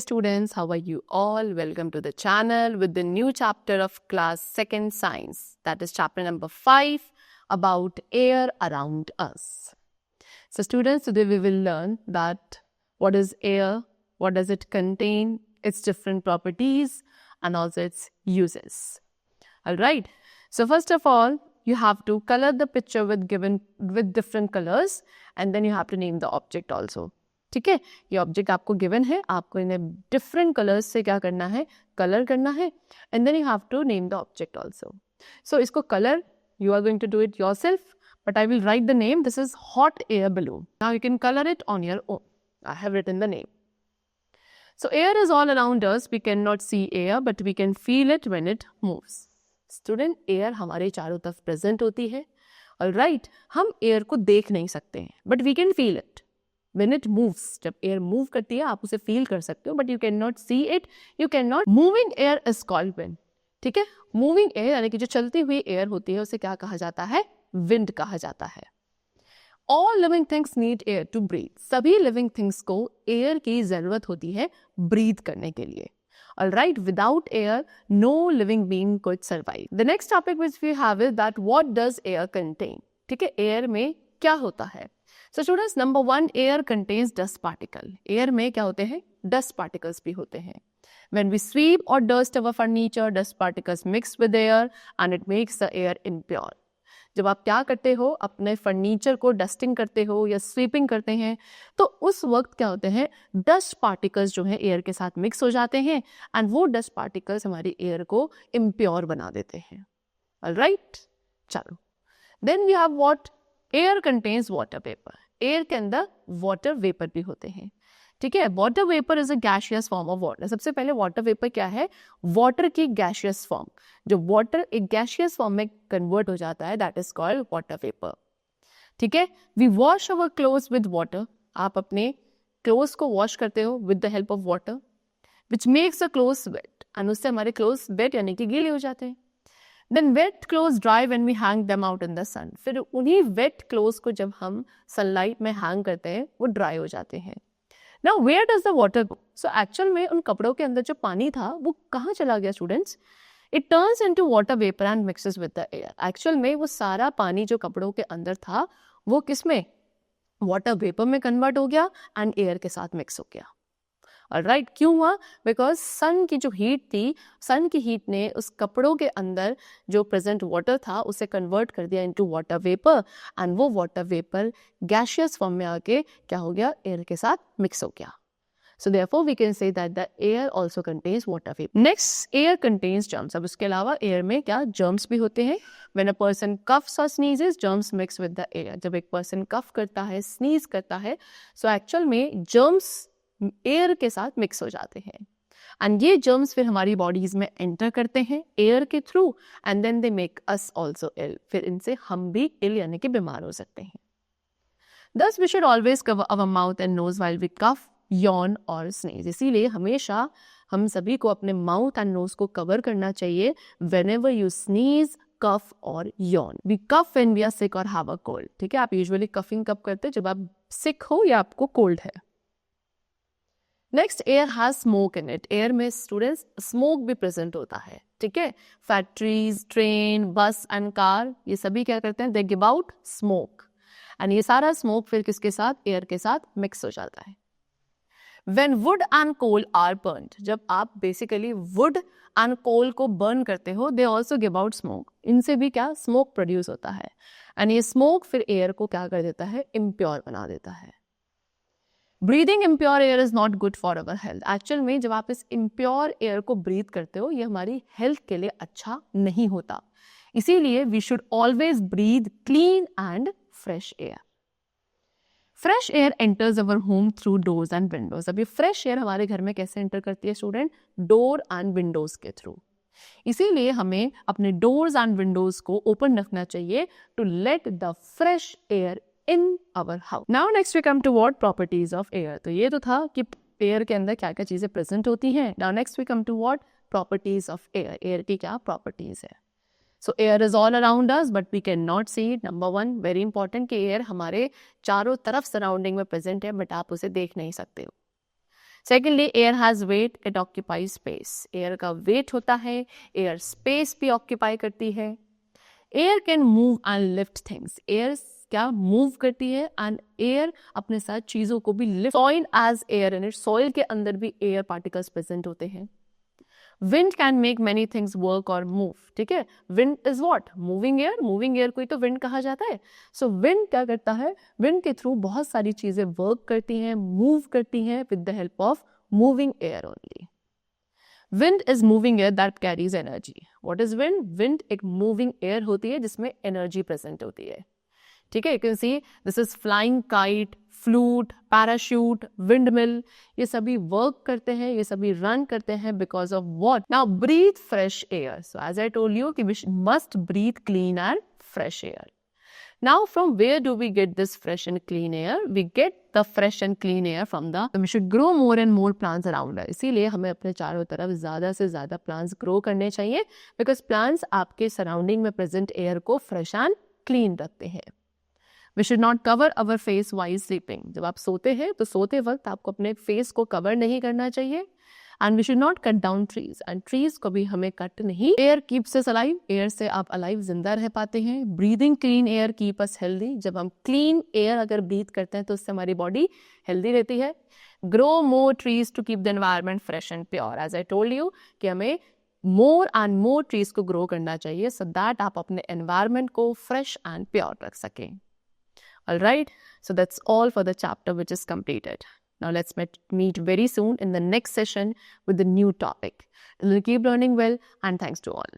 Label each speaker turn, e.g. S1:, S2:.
S1: students, how are you all? Welcome to the channel with the new chapter of class 2nd science, that is chapter number 5 about air around us. So students, today we will learn that what is air, what does it contain, its different properties and also its uses. Alright, so first of all, you have to color the picture with different colors and then you have to name the object also. ठीक है, ये object आपको given है, आपको इन्हें different colours से क्या करना है, कलर करना है and then you have to name the object also. So इसको colour you are going to do it yourself, but I will write the name. This is hot air balloon. Now you can colour it on your own. I have written the name. So air is all around us. We cannot see air, but we can feel it when it moves. Student, air हमारे चारों तरफ present होती है. Alright, हम air को देख नहीं सकते हैं, but we can feel it. When it moves, जब air move करती है आप उसे feel कर सकते हो, but you cannot see it, you cannot. Moving air is called wind. ठीक है, moving air यानी कि जो चलती हुई air होती है उसे क्या कहा जाता है, wind कहा जाता है. All living things need air to breathe. सभी living things को air की जरूरत होती है breathe करने के लिए. Alright, without air, no living being could survive. The next topic which we have is that what does air contain? ठीक है, air में क्या होता है? So students, number 1, air contains dust particle. Air में क्या होते हैं? Dust particles भी होते हैं. When we sweep or dust our furniture, dust particles mix with air and it makes the air impure. जब आप क्या करते हो, अपने फर्नीचर को डस्टिंग करते हो या स्वीपिंग करते हैं, तो उस वक्त क्या होते हैं, डस्ट पार्टिकल्स जो है एयर के साथ मिक्स हो जाते हैं एंड वो डस्ट पार्टिकल्स हमारी एयर को इम्प्योर बना देते हैं. ऑलराइट, चलो. Then we have what, air contains water vapour. Air के अंदर वाटर वेपर भी होते हैं. ठीक है, water vapour is a gaseous form of water. सबसे पहले वाटर वेपर क्या है, वाटर की गैसियस फॉर्म. जो वाटर एक गैसियस फॉर्म में कन्वर्ट हो जाता है, that is called water vapour. ठीक है, we wash our clothes with water. आप अपने क्लोथ्स को वॉश करते हो with the help of water, which makes the clothes wet and उससे हमारे क्लोथ्स वेट यानी कि गीले हो जाते हैं. Then wet clothes dry when we hang them out in the sun. फिर उन्हीं wet clothes को जब हम sunlight में hang करते हैं वो dry हो जाते हैं. Now where does the water go? So actual में उन कपड़ों के अंदर जो पानी था वो कहाँ चला गया students? It turns into water vapor and mixes with the air. Actual में वो सारा पानी जो कपड़ों के अंदर था वो किस में, water vapor में convert हो गया and air के साथ mix हो गया. Alright, क्यों हुआ? बिकॉज सन की जो हीट थी, सन की हीट ने उस कपड़ों के अंदर जो प्रेजेंट वाटर था उसे कन्वर्ट कर दिया इनटू वाटर वेपर एंड वो वाटर वेपर गैसियस फॉर्म में आके क्या हो गया, एयर के साथ मिक्स हो गया. So therefore we can say that the air also contains water vapour. Next, air contains germs. अब उसके अलावा एयर में क्या जर्म्स भी होते हैं. व्हेन अ पर्सन कफ्स और sneezes, germs mix with the air. जब एक पर्सन कफ करता है, स्नीज करता है, सो एक्चुअल में जर्म्स एयर के साथ मिक्स हो जाते हैं एंड ये जर्म्स फिर हमारी बॉडीज में एंटर करते हैं एयर के through and then they make us also ill. फिर इनसे हम भी इल यानी कि बीमार हो सकते हैं. Thus we should always cover our mouth and nose while we cough, yawn or sneeze. इसीलिए हमेशा हम सभी को अपने माउथ एंड नोज को कवर करना चाहिए whenever you sneeze, cough or yawn. We cough when we are sick or have a cold. ठीक है, आप यूजुअली कफिंग कब करते हैं, जब आप सिक हो या आपको कोल्ड है. Next, air has smoke in it. Air में स्टूडेंट्स स्मोक भी प्रेजेंट होता है. ठीक है, फैक्ट्रीज, ट्रेन, बस एंड कार, ये सभी क्या करते हैं, they give out smoke and ये सारा स्मोक फिर किसके साथ, एयर के साथ मिक्स हो जाता है. When wood and coal are burnt, जब आप बेसिकली वुड एंड कोल को बर्न करते हो, they also give out smoke. इनसे भी क्या स्मोक प्रोड्यूस होता है एंड ये स्मोक फिर एयर को क्या कर देता है, इम्प्योर बना देता है. Breathing impure air is not good for our health. Actual में जब आप इस इम्प्योर एयर को ब्रीथ करते हो ये हमारी हेल्थ के लिए अच्छा नहीं होता. इसीलिए we should always breathe clean and fresh air. Fresh air enters our home through doors and windows. अब ये फ्रेश एयर हमारे घर में कैसे एंटर करती है स्टूडेंट, डोर एंड विंडोज के थ्रू. इसीलिए हमें अपने डोर्स एंड विंडोज को ओपन रखना चाहिए to let the fresh air in our house. Now next we come to what, properties of air. तो ये तो था कि एयर के अंदर क्या क्या चीजें प्रेजेंट होती हैं. Now next we come to what, properties of air. Air की क्या प्रॉपर्टीज है. So air is all around us but we cannot see it. Number 1, very important कि एयर हमारे चारों तरफ सराउंडिंग में प्रेजेंट है बट आप उसे देख नहीं सकते हो. Secondly, air has weight, it occupy space. Air का वेट होता है, एयर स्पेस भी ऑक्यूपाई करती है. Air can move and lift things. Air क्या मूव करती है एंड एयर अपने साथ चीज़ों को भी lift. Soil has air in it. Soil के अंदर भी एयर पार्टिकल्स प्रेजेंट होते हैं. Wind can make many things work और मूव. ठीक है, wind is what? Moving air. Moving air को ही तो विंड कहा जाता है. सो विंड क्या करता है? विंड के थ्रू बहुत सारी चीजें वर्क करती हैं, मूव करती हैं with the help of moving air only. Wind is moving air that carries energy. What is wind? Wind एक मूविंग एयर होती है जिसमें एनर्जी प्रेजेंट होती है. ठीक है, you can see this is flying kite, flute, parachute, windmill. ये सभी वर्क करते हैं, ये सभी रन करते हैं because of what? Now breathe fresh air. So as I told you कि we must breathe clean and fresh air. Now, from where do we get this fresh and clean air? We get the fresh and clean air from the. We should grow more and more plants around us. इसीलिए हमें अपने चारों तरफ ज़्यादा से ज़्यादा plants grow करने चाहिए, because plants आपके surrounding में present air को fresh and clean रखते हैं. We should not cover our face while sleeping. जब आप सोते हैं तो सोते वक्त आपको अपने face को cover नहीं करना चाहिए. And we should not cut down trees. And trees को भी हमें cut नहीं. Air keeps us alive. Air से आप alive जिंदा रह पाते हैं. Breathing clean air keep us healthy. जब हम clean air अगर breathe करते हैं तो उससे हमारी body healthy रहती है. Grow more trees to keep the environment fresh and pure. As I told you कि हमें more and more trees को grow करना चाहिए so that आप अपने environment को fresh and pure रख सकें. Alright, so that's all for the chapter which is completed. Now let's meet very soon in the next session with the new topic. Keep learning well, and thanks to all.